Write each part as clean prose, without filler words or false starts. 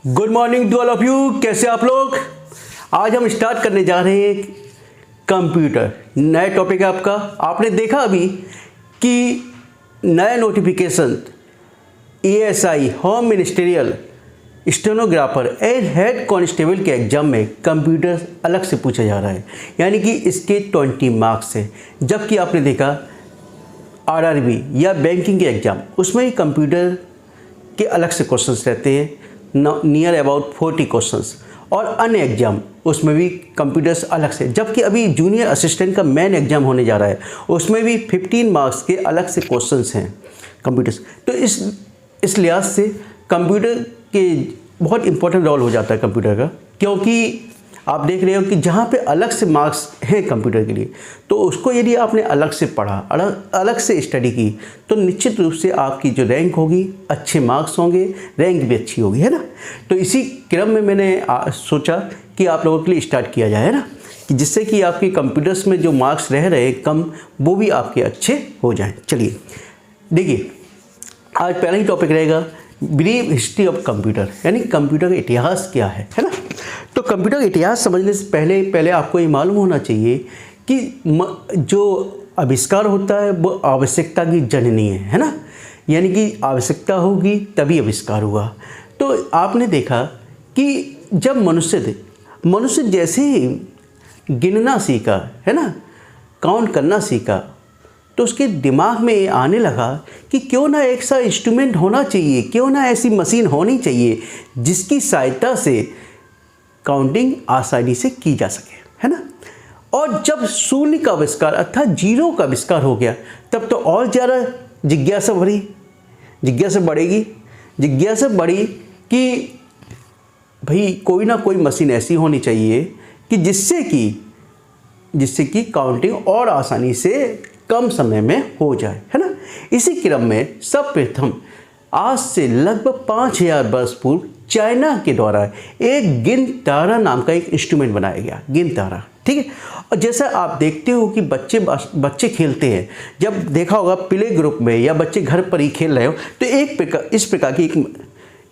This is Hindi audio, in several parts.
Good morning to all of you. कैसे आप लोग? आज हम स्टार्ट करने जा रहे हैं कंप्यूटर। नया टॉपिक है आपका। आपने देखा अभी कि नया notification ASI home ministerial stenographer and head constable के एग्ज़ाम में कंप्यूटर अलग से पूछा जा रहा है, यानी कि इसके 20 मार्क्स है। जबकि आपने देखा आरआरबी या बैंकिंग के एग्ज़ाम, उसमें ही कंप्यूटर के अलग से क्वेश्चंस रहते हैं, नियर अबाउट 40 क्वेश्चंस, और अन्य एग्ज़ाम उसमें भी कंप्यूटर्स अलग से। जबकि अभी जूनियर असिस्टेंट का मेन एग्ज़ाम होने जा रहा है, उसमें भी 15 मार्क्स के अलग से क्वेश्चंस हैं कंप्यूटर्स। तो इस लिहाज से कंप्यूटर के बहुत इंपॉर्टेंट रोल हो जाता है कंप्यूटर का, क्योंकि आप देख रहे हो कि जहाँ पे अलग से मार्क्स हैं कंप्यूटर के लिए, तो उसको यदि आपने अलग से पढ़ा, अलग से स्टडी की, तो निश्चित रूप से आपकी जो रैंक होगी, अच्छे मार्क्स होंगे, रैंक भी अच्छी होगी, है ना। तो इसी क्रम में मैंने सोचा कि आप लोगों के लिए स्टार्ट किया जाए, है ना, कि जिससे कि आपके कंप्यूटर्स में जो मार्क्स रह रहे कम, वो भी आपके अच्छे हो जाएँ। चलिए देखिए, आज पहला ही टॉपिक रहेगा ब्रीफ हिस्ट्री ऑफ कंप्यूटर, यानी कंप्यूटर का इतिहास क्या है ना। तो कंप्यूटर का इतिहास समझने से पहले आपको ये मालूम होना चाहिए कि जो आविष्कार होता है वो आवश्यकता की जननी है ना, यानी कि आवश्यकता होगी तभी आविष्कार हुआ। तो आपने देखा कि जब मनुष्य जैसे ही गिनना सीखा, है ना, काउंट करना सीखा, तो उसके दिमाग में आने लगा कि क्यों ना एक सा इंस्ट्रूमेंट होना चाहिए, क्यों ना ऐसी मशीन होनी चाहिए जिसकी सहायता से काउंटिंग आसानी से की जा सके, है ना। और जब शून्य का आविष्कार अर्थात जीरो का आविष्कार हो गया, तब तो और ज़्यादा जिज्ञासा बढ़ी कि भाई कोई ना कोई मशीन ऐसी होनी चाहिए कि जिससे कि काउंटिंग और आसानी से कम समय में हो जाए, है ना। इसी क्रम में सर्वप्रथम आज से लगभग 5000 वर्ष पूर्व चाइना के द्वारा एक गिनतारा नाम का एक इंस्ट्रूमेंट बनाया गया, गिनतारा, ठीक है। और जैसा आप देखते हो कि बच्चे खेलते हैं, जब देखा होगा प्ले ग्रुप में या बच्चे घर पर ही खेल रहे हो, तो इस प्रकार की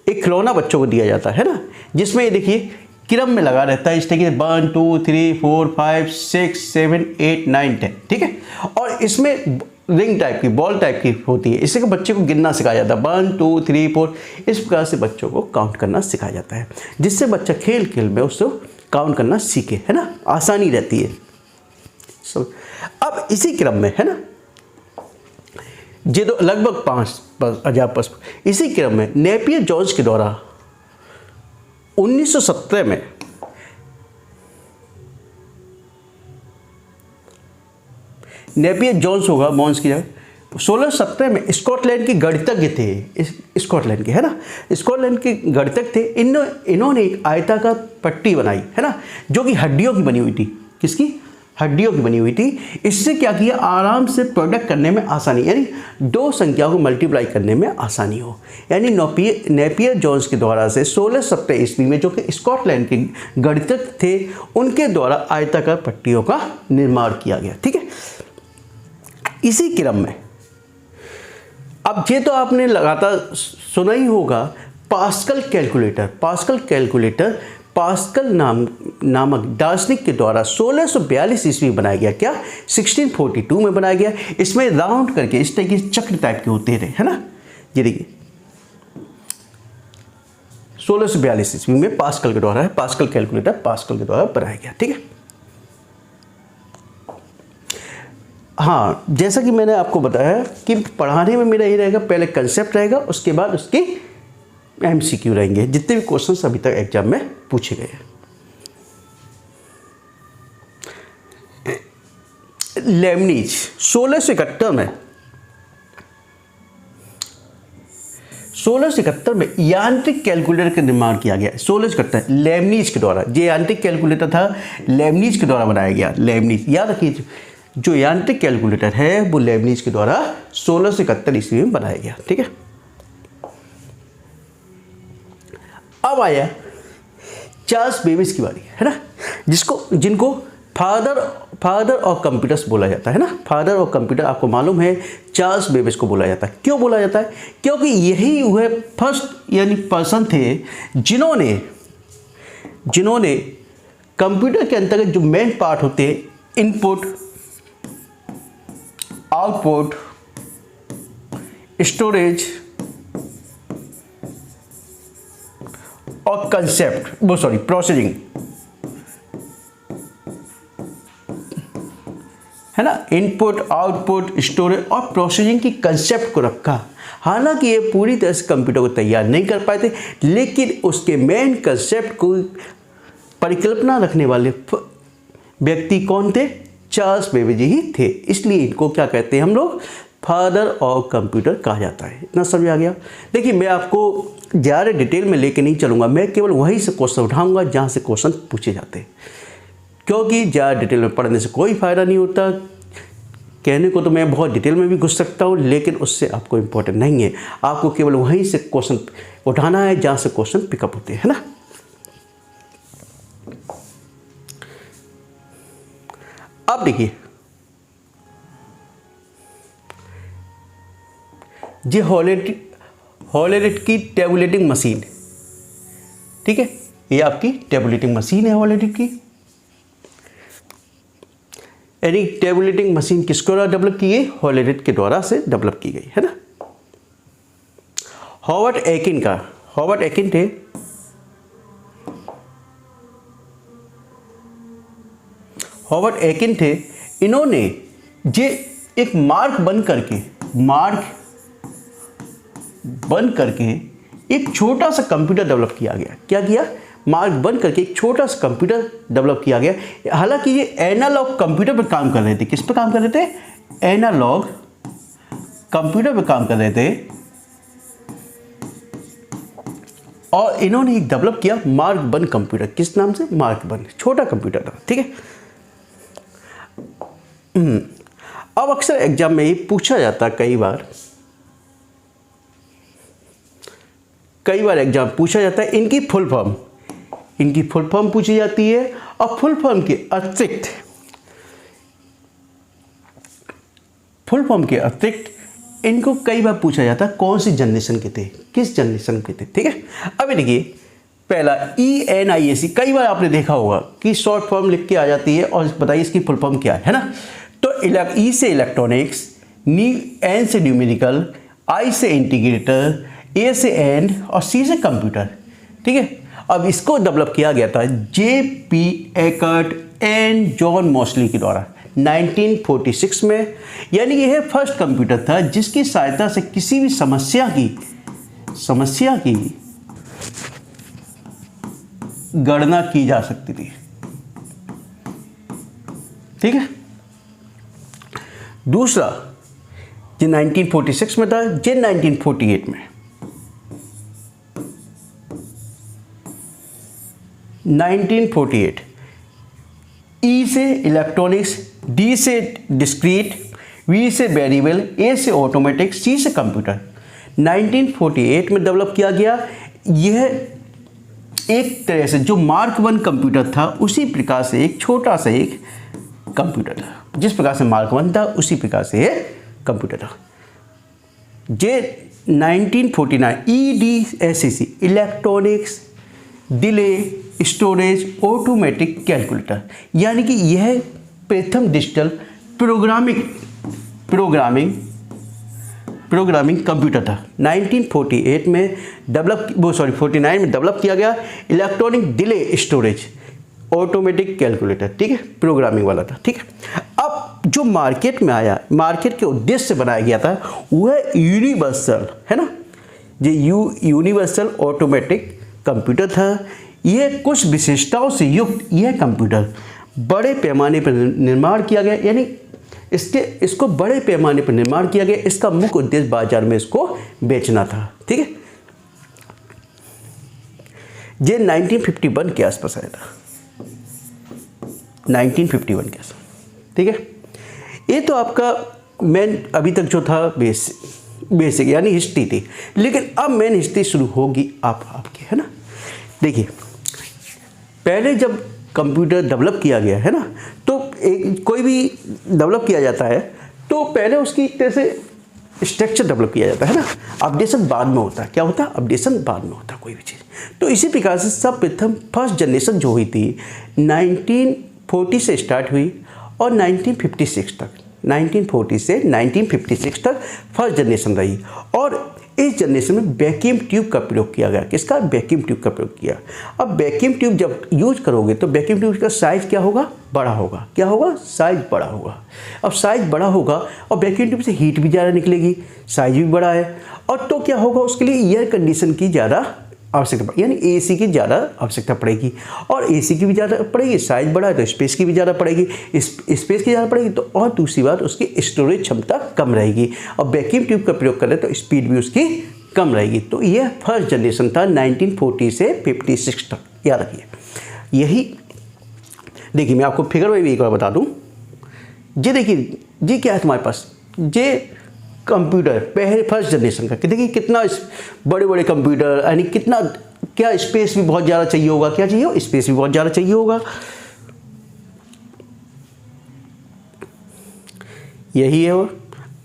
एक खिलौना बच्चों को दिया जाता है ना, जिसमें ये देखिए क्रम में लगा रहता है, इस तरीके से 1 2 3 4 5 6 7 8 9 10, ठीक है। और इसमें रिंग टाइप की, बॉल टाइप की होती है, इससे बच्चे को गिनना सिखाया जाता है, 1 2 3 4, इस प्रकार से बच्चों को काउंट करना सिखाया जाता है, जिससे बच्चा खेल खेल में उसको काउंट करना सीखे, है ना, आसानी रहती है। अब इसी क्रम में, है ना, ये तो लगभग 5000 वर्ष, इसी क्रम में नेपियर जॉन्स के द्वारा 1917 में नेपियर जॉन्स होगा, मॉन्स की जगह 1617 में स्कॉटलैंड के गणितज्ञ थे, स्कॉटलैंड के, है ना, स्कॉटलैंड के गणितज्ञ थे। इन्होंने एक आयताकार पट्टी बनाई, है ना, जो कि हड्डियों की बनी हुई थी। किसकी? हड्डियों की बनी हुई थी। इससे क्या किया, आराम से प्रोडक्ट करने में आसानी, यानी दो संख्याओं को मल्टीप्लाई करने में आसानी हो। यानी नेपियर जॉन्स के द्वारा से 1670 ईस्वी में, जो कि स्कॉटलैंड के गणितज्ञ थे, उनके द्वारा आयताकार पट्टियों का निर्माण किया गया, ठीक है। इसी क्रम में अब ये तो आपने लगातार सुना ही होगा पास्कल कैलकुलेटर पास्कल नामक दार्शनिक के द्वारा 1642 ईस्वी में बनाया गया। क्या? 1642 में बनाया गया। इसमें राउंड करके इस तरह के चक्र टाइप के होते रहे, है ना। ये देखिए 1642 ईस्वी में पास्कल कैलकुलेटर पास्कल के द्वारा बनाया गया, ठीक है। हाँ, जैसा कि मैंने आपको बताया कि पढ़ाने में मेरा ये रहेगा, पहले कंसेप्ट रहेगा, उसके बाद उसकी MCQ रहेंगे, जितने भी क्वेश्चंस अभी तक एग्जाम में पूछे गए हैं। लेबनीज 1671 में यांत्रिक कैलकुलेटर का निर्माण किया गया। 1671 लेबनीज के द्वारा, जो यांत्रिक कैलकुलेटर था लेबनीज के द्वारा बनाया गया। लेबनीज, याद रखिए, जो यांत्रिक कैलकुलेटर है वो लेबनीज के द्वारा 1671 ईस्वी में बनाया गया, ठीक है। अब आया चार्ल्स बेबेज की बारी, है ना, जिनको फादर फादर ऑफ कंप्यूटर्स बोला जाता है ना। फादर ऑफ कंप्यूटर आपको मालूम है चार्ल्स बेबेज को बोला जाता है। क्यों बोला जाता है? क्योंकि यही वह फर्स्ट यानी पर्सन थे जिन्होंने कंप्यूटर के अंतर्गत जो मेन पार्ट होते हैं, इनपुट, आउटपुट, स्टोरेज और प्रोसेसिंग, है ना, इनपुट, आउटपुट, स्टोरेज और प्रोसेसिंग की कंसेप्ट को रखा। हालांकि ये पूरी तरह से कंप्यूटर को तैयार नहीं कर पाए थे, लेकिन उसके मेन कंसेप्ट को परिकल्पना रखने वाले व्यक्ति कौन थे? चार्ल्स बेबेज ही थे। इसलिए इनको क्या कहते हैं हम लोग? फादर ऑफ कंप्यूटर कहा जाता है। इतना समझ आ गया? देखिए, मैं आपको ज़्यादा डिटेल में लेके नहीं चलूँगा, मैं केवल वहीं से क्वेश्चन उठाऊँगा जहाँ से क्वेश्चन पूछे जाते हैं, क्योंकि ज़्यादा डिटेल में पढ़ने से कोई फ़ायदा नहीं होता। कहने को तो मैं बहुत डिटेल में भी घुस सकता हूँ, लेकिन उससे आपको इम्पोर्टेंट नहीं है। आपको केवल वहीं से क्वेश्चन उठाना है जहाँ से क्वेश्चन पिकअप होते हैं, है ना। अब देखिए, ये हॉलेट की टेबुलेटिंग मशीन, ठीक है, ये आपकी टेबुलेटिंग मशीन है हॉलेट की। यानी टेबुलेटिंग मशीन किसको द्वारा डेवलप की गई? हॉलेट के द्वारा से डेवलप की गई, है ना। हॉवर्ड एकिन थे इन्होंने जे एक मार्क बन करके एक छोटा सा कंप्यूटर डेवलप किया गया। क्या किया? मार्क बन करके एक छोटा सा कंप्यूटर डेवलप किया गया। हालांकि ये एनालॉग कंप्यूटर पर काम कर रहे थे। किस पर काम कर रहे थे? एनालॉग कंप्यूटर पर काम कर रहे थे, और इन्होंने एक डेवलप किया मार्क वन कंप्यूटर। किस नाम से? Mark one. छोटा कंप्यूटर था, ठीक है। अब अक्सर एग्जाम में ये पूछा जाता है, कई बार एग्जाम पूछा जाता है, इनकी फुल फॉर्म पूछी जाती है, और फुल फॉर्म के अतिरिक्त इनको कई बार पूछा जाता है कौन सी जनरेशन के थे, किस जनरेशन के थे, ठीक है। अभी देखिए, पहला ENIAC, कई बार आपने देखा होगा कि शॉर्ट फॉर्म लिख के आ जाती है, और बताइए इसकी फुल फॉर्म क्या है ना। तो E से इलेक्ट्रॉनिक्स, N से न्यूमेरिकल, I से इंटीग्रेटर, A से एंड और C से कंप्यूटर, ठीक है। अब इसको डेवलप किया गया था JP एकर्ट एंड जॉन मॉसली के द्वारा 1946 में। यानी यह फर्स्ट कंप्यूटर था जिसकी सहायता से किसी भी समस्या की गणना की जा सकती थी, ठीक है। दूसरा जो 1946 में था, जो 1948 में 1948 E से इलेक्ट्रॉनिक्स, D से डिस्क्रीट, V से वेरिएबल, A से ऑटोमेटिक, C से कंप्यूटर 1948 में डेवलप किया गया। यह एक तरह से जो मार्क वन कंप्यूटर था उसी प्रकार से एक छोटा सा एक कंप्यूटर था। जिस प्रकार से मार्क वन था उसी प्रकार से यह कंप्यूटर था। जे 1949 EDSAC, electronics delay storage automatic calculator, यानी कि यह प्रथम डिजिटल प्रोग्रामिंग कंप्यूटर था। 1948 में 49 में डेवलप किया गया electronic delay storage automatic calculator, ठीक है, प्रोग्रामिंग वाला था, ठीक है। अब जो मार्केट में आया, मार्केट के उद्देश्य से बनाया गया था वह यूनिवर्सल, है ना, जो यूनिवर्सल ऑटोमेटिक कंप्यूटर था। यह कुछ विशेषताओं से युक्त यह कंप्यूटर बड़े पैमाने पर निर्माण किया गया, यानी इसको बड़े पैमाने पर निर्माण किया गया। इसका मुख्य उद्देश्य बाजार में इसको बेचना था, ठीक है। ये 1951 के आसपास आया था, 1951 के आसपास, ठीक है। ये तो आपका मेन अभी तक जो था बेसिक यानी हिस्ट्री थी, लेकिन अब मेन हिस्ट्री शुरू होगी आपकी, है ना। देखिए, पहले जब कंप्यूटर डेवलप किया गया है ना, तो एक कोई भी डेवलप किया जाता है तो पहले उसकी एक तरह से स्ट्रक्चर डेवलप किया जाता है ना, अपडेशन बाद में होता है। क्या होता है? अपडेशन बाद में होता है कोई भी चीज़। तो इसी प्रकार से सब प्रथम फर्स्ट जनरेशन जो हुई थी 1940 से स्टार्ट हुई और 1956 तक, 1940 से 1956 तक फर्स्ट जनरेशन रही। और इस जनरेशन में वैक्यूम ट्यूब का प्रयोग किया गया। किसका? वैक्यूम ट्यूब का प्रयोग किया। अब वैक्यूम ट्यूब जब यूज करोगे तो वैक्यूम ट्यूब का साइज़ क्या होगा? बड़ा होगा। क्या होगा? साइज़ बड़ा होगा। अब साइज़ बड़ा होगा और वैक्यूम ट्यूब से हीट भी ज़्यादा निकलेगी, साइज़ भी बड़ा है। और तो क्या होगा? उसके लिए एयर कंडीशन की ज़्यादा आवश्यकता, यानी एसी की ज़्यादा आवश्यकता पड़ेगी। और एसी की भी ज़्यादा पड़ेगी, साइज़ बड़ा है तो स्पेस की भी ज़्यादा पड़ेगी, स्पेस की ज़्यादा पड़ेगी तो और दूसरी बात उसकी स्टोरेज क्षमता कम रहेगी। और वैक्यूम ट्यूब का प्रयोग करें तो स्पीड भी उसकी कम रहेगी। तो यह फर्स्ट जनरेशन था 1940 से 56 तक, याद रखिए। यही देखिए, मैं आपको फिगर में भी एक बार बता दूँ। ये देखिए, ये क्या है तुम्हारे पास? ये कंप्यूटर पहले फर्स्ट जनरेशन का। देखिए कितना बड़े बड़े कंप्यूटर, यानी कितना, क्या स्पेस भी बहुत ज़्यादा चाहिए होगा। क्या चाहिए हो? स्पेस भी बहुत ज़्यादा चाहिए होगा। यही है। और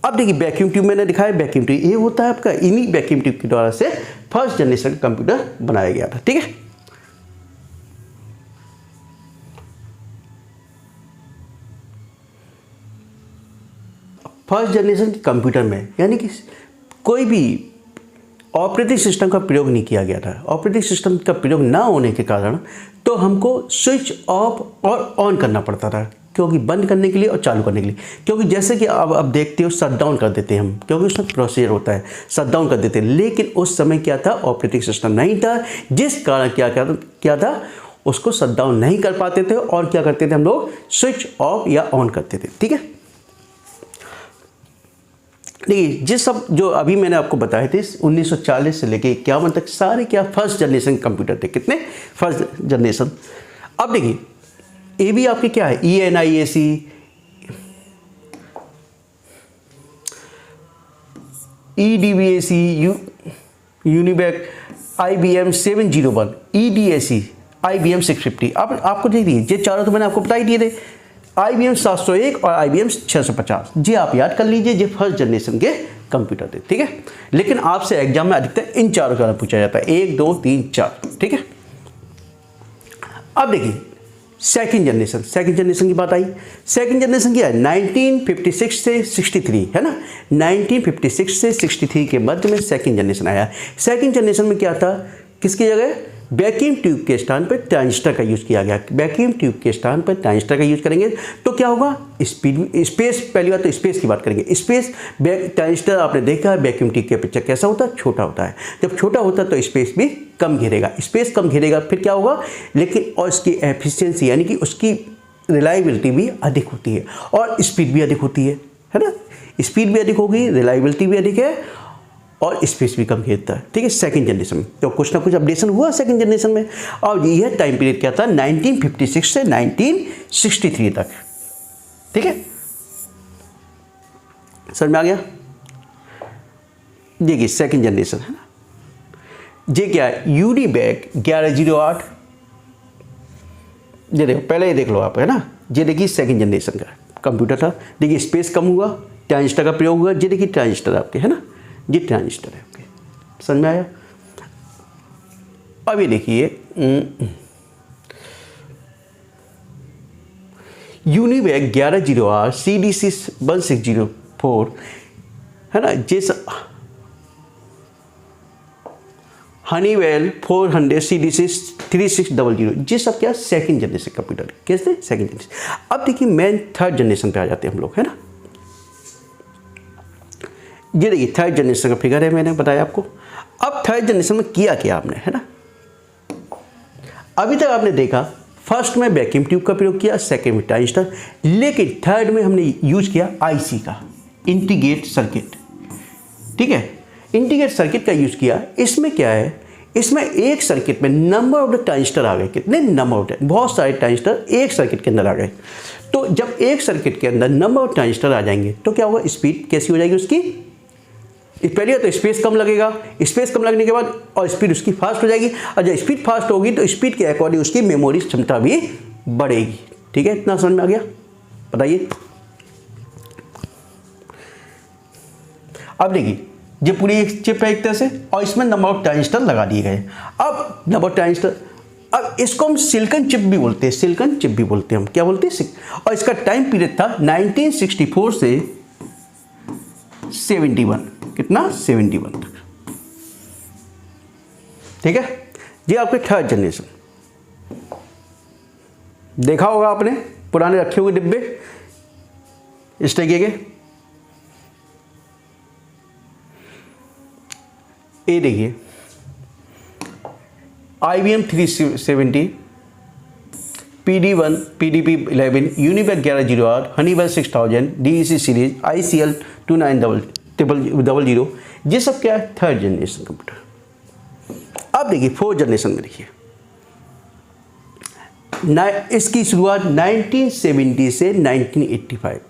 अब देखिए वैक्यूम ट्यूब मैंने दिखाया, वैक्यूम ट्यूब ये होता है आपका, इन्हीं वैक्यूम ट्यूब के द्वारा से फर्स्ट जनरेशन का कंप्यूटर बनाया गया था। ठीक है, फर्स्ट जनरेशन के कंप्यूटर में यानी कि कोई भी ऑपरेटिंग सिस्टम का प्रयोग नहीं किया गया था। ऑपरेटिंग सिस्टम का प्रयोग ना होने के कारण तो हमको स्विच ऑफ और ऑन करना पड़ता था, क्योंकि बंद करने के लिए और चालू करने के लिए। क्योंकि जैसे कि अब देखते हो शट डाउन कर देते हैं हम, क्योंकि उसमें प्रोसीजर होता है, शट डाउन कर देते हैं। लेकिन उस समय क्या था? ऑपरेटिंग सिस्टम नहीं था, जिस कारण क्या था उसको शट डाउन नहीं कर पाते थे। और क्या करते थे हम लोग? स्विच ऑफ या ऑन करते थे। ठीक है, देखिए जिस सब जो अभी मैंने आपको बताए थे 1940 से लेके 51 तक सारे क्या फर्स्ट जनरेशन कंप्यूटर थे। कितने? First generation. अब देखिए ये भी आपके क्या है? ENIAC, EDVAC, यूनिबैक, IBM 701, EDAC, IBM 650। अब आपको देखिए ये चारों तो मैंने आपको बता ही दिए थे, IBM 701 और IBM 650। जी आप याद कर लीजिए, ये फर्स्ट जनरेशन के कंप्यूटर थे। ठीक है, लेकिन आपसे एग्जाम में अधिकतर इन चारों का पूछा जाता है, 1 2 3 4। ठीक है, अब देखिए सेकंड जनरेशन। सेकंड जनरेशन की बात आई। सेकंड जनरेशन क्या है? 1956 से 63 है ना, 1956 से 63 के मध्य में सेकंड जनरेशन आया। सेकंड जनरेशन में क्या था? किसकी जगह? वैक्यूम ट्यूब के स्थान पर ट्रांजिस्टर का यूज़ किया गया। वैक्यूम ट्यूब के स्थान पर ट्रांजिस्टर का यूज़ करेंगे तो क्या होगा? स्पेस, पहली बात तो स्पेस की बात करेंगे। स्पेस, ट्रांजिस्टर आपने देखा है वैक्यूम ट्यूब के अपेक्षा कैसा होता है? छोटा होता है। जब छोटा होता है तो स्पेस भी कम घेरेगा। स्पेस कम घेरेगा फिर क्या होगा? लेकिन और इसकी एफिशिएंसी यानी कि उसकी रिलायबिलिटी भी अधिक होती है और स्पीड भी अधिक होती है ना। स्पीड भी अधिक होगी, रिलायबिलिटी भी अधिक है और स्पेस भी कम घेरता है। ठीक है, सेकंड जनरेशन में तो कुछ ना कुछ अपडेशन हुआ सेकंड जनरेशन में। और यह टाइम पीरियड क्या था? 1956 से 1963 तक। ठीक है, समझ में आ गया? देखिए सेकंड जनरेशन है ना, ये क्या है? यूनिबैक 1108। ये देखो, पहले ये देख लो आप, है ना। ये देखिए सेकंड जनरेशन का कंप्यूटर था। देखिए स्पेस कम हुआ, ट्रांजिस्टर का प्रयोग हुआ। ये देखिए ट्रांजिस्टर आपके, है ना, ये ट्रांजिस्टर है आपके। समझ में आया? अब ये देखिए यूनिबैक 1108 CDC 1604 है ना, जैसा हनीवेल 400 CDC 3600। ये सब क्या? Second generation computer. कैसे? Second generation. अब देखिए मेन थर्ड जनरेशन पे आ जाते हैं हम लोग, है ना। ये देखिए थर्ड जनरेशन का फिगर है, मैंने बताया आपको। अब थर्ड जनरेशन में किया क्या आपने, है ना। अभी तक आपने देखा फर्स्ट में वैक्यूम ट्यूब का प्रयोग किया, सेकंड में ट्रांजिस्टर, लेकिन थर्ड में हमने यूज किया IC का, इंटीग्रेटेड सर्किट। ठीक है, इंटीग्रेटेड सर्किट का यूज किया। इसमें क्या है? इसमें एक सर्किट में नंबर ऑफ द ट्रांजिस्टर आ गए। कितने? नंबर ऑफ, बहुत सारे ट्रांजिस्टर एक सर्किट के अंदर आ गए। तो जब एक सर्किट के अंदर नंबर ऑफ ट्रांजिस्टर आ जाएंगे तो क्या होगा? स्पीड कैसी हो जाएगी उसकी? पहले तो स्पेस कम लगेगा, स्पेस कम लगने के बाद और स्पीड उसकी फास्ट हो जाएगी। और जब स्पीड फास्ट होगी तो स्पीड के अकॉर्डिंग उसकी मेमोरी क्षमता भी बढ़ेगी। ठीक है, इतना समझ में आ गया? बताइए। अब देखिए ये पूरी एक चिप है एक तरह से, और इसमें नंबर ऑफ ट्रांजिस्टर लगा दिए गए। अब नंबर ऑफ ट्रांजिस्टर, अब इसको हम सिलिकॉन चिप भी बोलते हैं, सिलिकॉन चिप भी बोलते हैं हम, क्या बोलते हैं। और इसका टाइम पीरियड था 1964 से 71, कितना 71 तक, ठीक है। ये आपके थर्ड जनरेशन, देखा होगा आपने पुराने रखे हुए डिब्बे इस तरीके के। ये देखिए IBM 370, PD1, PDP-11, यूनिबेक 1108, Honeywell 6000, DEC series, ICL 2900, ये सब क्या है, थर्ड जनरेशन कंप्यूटर। अब देखिए फोर्थ जनरेशन में देखिए, इसकी शुरुआत 1970 से 1985,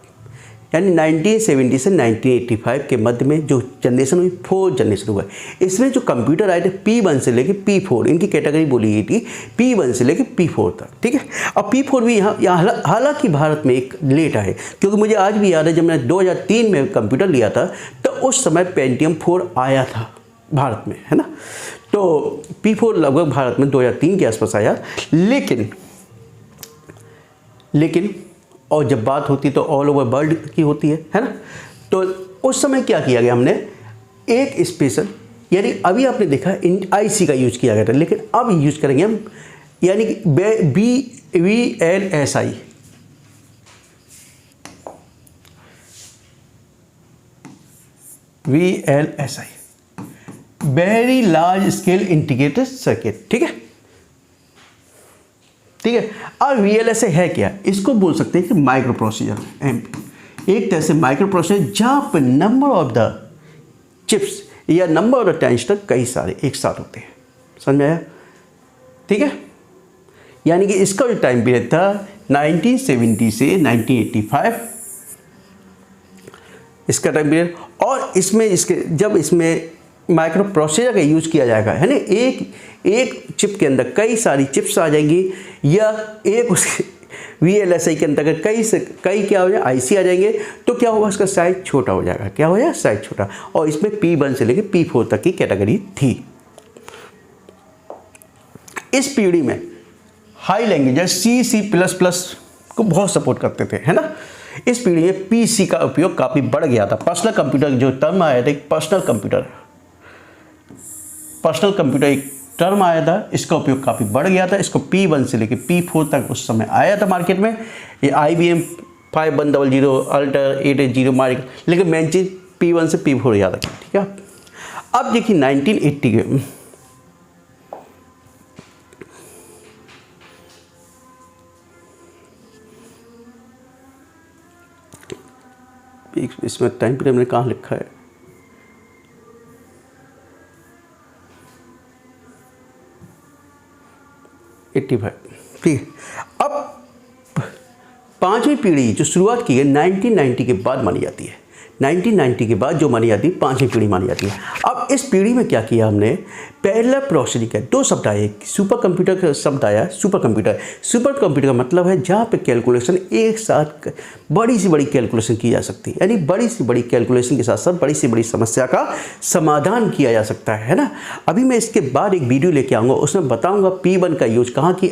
यानी 1970 से 1985 के मध्य में जो जनरेशन हुई, फोर्थ जनरेशन हुआ। इसमें जो कंप्यूटर आए थे P1 से लेके P4, इनकी कैटेगरी बोली गई थी P1 से लेके P4 तक, ठीक है। अब P4 भी यहाँ हालांकि भारत में एक लेट आए, क्योंकि मुझे आज भी याद है जब मैंने 2003 में कंप्यूटर लिया था तो उस समय Pentium 4 आया था भारत में, है ना। तो P4 लगभग भारत में 2003 के आसपास आया, लेकिन और जब बात होती तो ऑल ओवर वर्ल्ड की होती है ना। तो उस समय क्या किया गया, हमने एक स्पेशल, यानी अभी आपने देखा IC का यूज किया गया था, लेकिन अब यूज करेंगे हम यानी कि VLSI, very large scale integrated circuit, ठीक है। ठीक है। अब VLSI है क्या, इसको बोल सकते हैं कि माइक्रो प्रोसीजर, एक तरह से माइक्रो प्रोसीजर जहाँ पर नंबर ऑफ द चिप्स या नंबर ऑफ द ट्रांजिस्टर कई सारे एक साथ होते हैं, समझ में आया, ठीक है। यानी कि इसका जो टाइम पीरियड था 1970 से 1985, इसका टाइम पीरियड। और इसमें जब इसमें माइक्रो प्रोसेसर का यूज़ किया जाएगा, है ना, एक चिप के अंदर कई सारी चिप्स आ जाएंगी, या एक उसके VLSI के अंदर कई क्या हो जाए IC आ जाएंगे, तो क्या होगा, उसका साइज छोटा हो जाएगा, क्या हो जाएगा, साइज छोटा। और इसमें P1 से लेकर P4 तक की कैटेगरी थी। इस पीढ़ी में हाई लैंग्वेज C++ को बहुत सपोर्ट करते थे, है ना। इस पीढ़ी में PC का उपयोग काफ़ी बढ़ गया था। पर्सनल कंप्यूटर जो टर्म आया था, पर्सनल कंप्यूटर एक टर्म आया था, इसका उपयोग काफ़ी बढ़ गया था। इसको P1 से लेकर P4 तक उस समय आया था मार्केट में। ये IBM 5100, अल्टर 880 मार्केट, लेकिन मेन चीज़ P1 से P4 याद रखें, ठीक है। अब देखिए 1980 के इसमें टाइम पीरियड मैंने कहाँ लिखा है, ठीक है। अब पांचवी पीढ़ी जो शुरुआत की है 1990 के बाद मानी जाती है, 1990 के बाद जो मानी जाती है पांचवी पीढ़ी मानी जाती है। अब इस पीढ़ी में क्या किया हमने, पैरेलल प्रोसेसिंग का दो शब्द आए, सुपर कंप्यूटर का शब्द आया, सुपर कंप्यूटर का मतलब है जहाँ पे कैलकुलेशन एक साथ बड़ी से बड़ी कैलकुलेशन की जा सकती है, यानी बड़ी से बड़ी कैलकुलेशन के साथ साथ बड़ी से बड़ी समस्या का समाधान किया जा सकता है ना। अभी मैं इसके बाद एक वीडियो लेके आऊँगा, उसमें बताऊँगा P1 का यूज कहाँ की,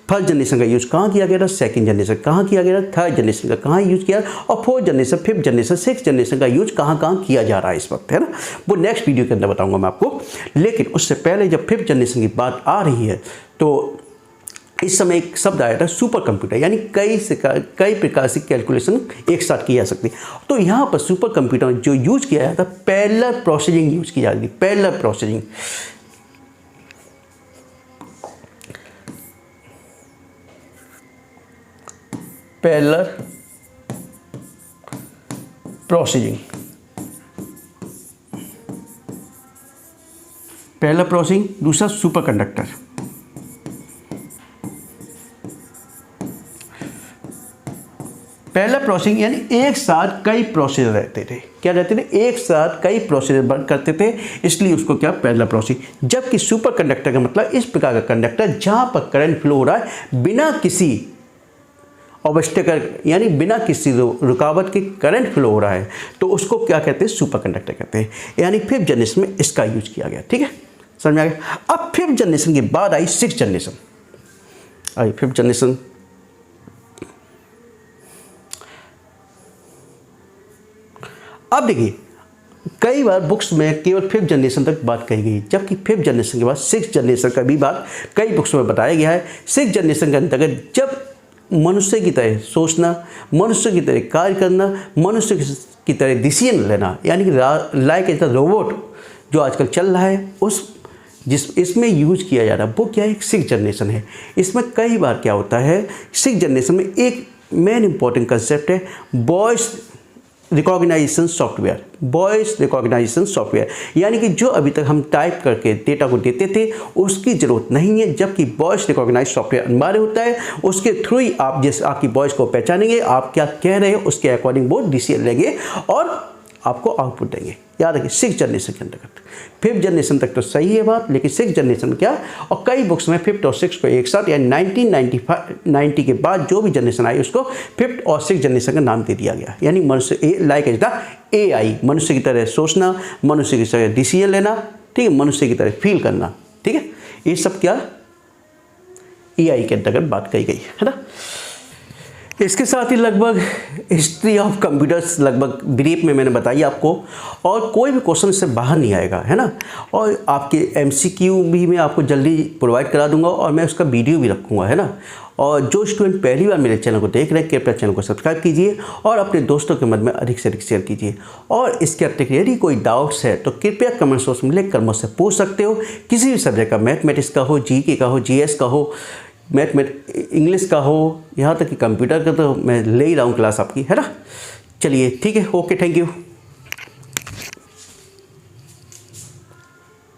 फर्स्ट जनरेशन का यूज़ कहाँ किया गया था, सेकंड जनरेशन कहाँ किया गया था, थर्ड जनरेशन का कहाँ यूज़ किया, और fourth generation, fifth generation, six generation का यूज़ कहाँ किया जा रहा है इस वक्त, है ना। वो नेक्स्ट वीडियो के अंदर बताऊंगा मैं आपको। लेकिन उससे पहले जब फिफ्थ जनरेशन की बात आ रही है तो इस समय एक शब्द आया था सुपर कंप्यूटर, यानी कई प्रकार से कैलकुलेशन एक साथ की जा सकती है। तो यहाँ पर सुपर कंप्यूटर जो यूज़ किया जाता है, पैरेलल प्रोसेसिंग यूज़ की जाती है, parallel processing. Parallel processing, parallel processing, दूसरा सुपर कंडक्टर। पैरेलल प्रोसेसिंग यानी एक साथ कई प्रोसेसर रहते थे, क्या रहते थे, एक साथ कई प्रोसेसर वर्क करते थे, इसलिए उसको क्या, पैरेलल प्रोसेसिंग। जबकि सुपर कंडक्टर का मतलब इस प्रकार का कंडक्टर जहां पर करंट फ्लो हो रहा है बिना किसी ऑब्स्टेकल यानी बिना किसी रुकावट के करंट फ्लो हो रहा है तो उसको क्या कहते हैं, सुपर कंडक्टर कहते हैं। यानी 5th जनरेशन में इसका यूज किया गया। ठीक है, समझ में आ गया। अब 5th जनरेशन के बाद आई 6th जनरेशन। आई 5th जनरेशन। अब देखिए कई बार बुक्स में केवल 5th जनरेशन तक बात कही गई, जबकि 5th जनरेशन के बाद 6th जनरेशन का भी बात कई बुक्स में बताया गया है। 6th जनरेशन के अंतर्गत जब मनुष्य की तरह सोचना, मनुष्य की तरह कार्य करना, मनुष्य की तरह डिसीजन लेना, यानी कि लाइक एज द रोबोट जो आजकल चल रहा है, इसमें यूज किया जा रहा है वो क्या है, 6th जनरेशन है। इसमें कई बार क्या होता है, 6th जनरेशन में एक मेन इंपॉर्टेंट कंसेप्ट है voice recognisation software. Voice recognisation software यानी कि जो अभी तक हम टाइप करके डेटा को देते थे उसकी ज़रूरत नहीं है, जबकि वॉइस रिकॉग्नाइज सॉफ्टवेयर अनिवार्य होता है। उसके थ्रू ही आप जैसे आपकी वॉइस को पहचानेंगे, आप क्या कह रहे हो उसके अकॉर्डिंग वो डिसीजन लेंगे और आपको आउटपुट देंगे। याद रखिए 6th जनरेशन के अंतर्गत। 5th जनरेशन तक तो सही है बात, लेकिन 6th जनरेशन में क्या, और कई बुक्स में 5th और 6th को एक साथ यानी 1990 के बाद जो भी जनरेशन आई उसको 5th और 6th जनरेशन का नाम दे दिया गया। यानी मनुष्य लाइक एज द AI, मनुष्य की तरह सोचना, मनुष्य की तरह डिसीजन लेना, ठीक है, मनुष्य की तरह फील करना। ठीक है, ये सब क्या AI के अंतर्गत बात कही गई है ना। इसके साथ ही लगभग हिस्ट्री ऑफ कंप्यूटर्स लगभग ब्रीफ में मैंने बताई आपको, और कोई भी क्वेश्चन इससे बाहर नहीं आएगा, है ना। और आपके MCQ भी मैं आपको जल्दी प्रोवाइड करा दूंगा और मैं उसका वीडियो भी रखूंगा, है ना। और जो स्टूडेंट पहली बार मेरे चैनल को देख रहे हैं कृपया चैनल को सब्सक्राइब कीजिए और अपने दोस्तों के मध्य में अधिक से अधिक शेयर कीजिए। और इसके अतिरिक्त यदि कोई डाउट्स है तो कृपया कमेंट बॉक्स में लिखकर मुझसे पूछ सकते हो, किसी भी सब्जेक्ट का, मैथमेटिक्स का हो, GK का हो, GS का हो, इंग्लिश का हो, यहाँ तक कि कंप्यूटर का तो मैं ले ही रहा हूँ क्लास आपकी, है ना। चलिए ठीक है, ओके, थैंक यू।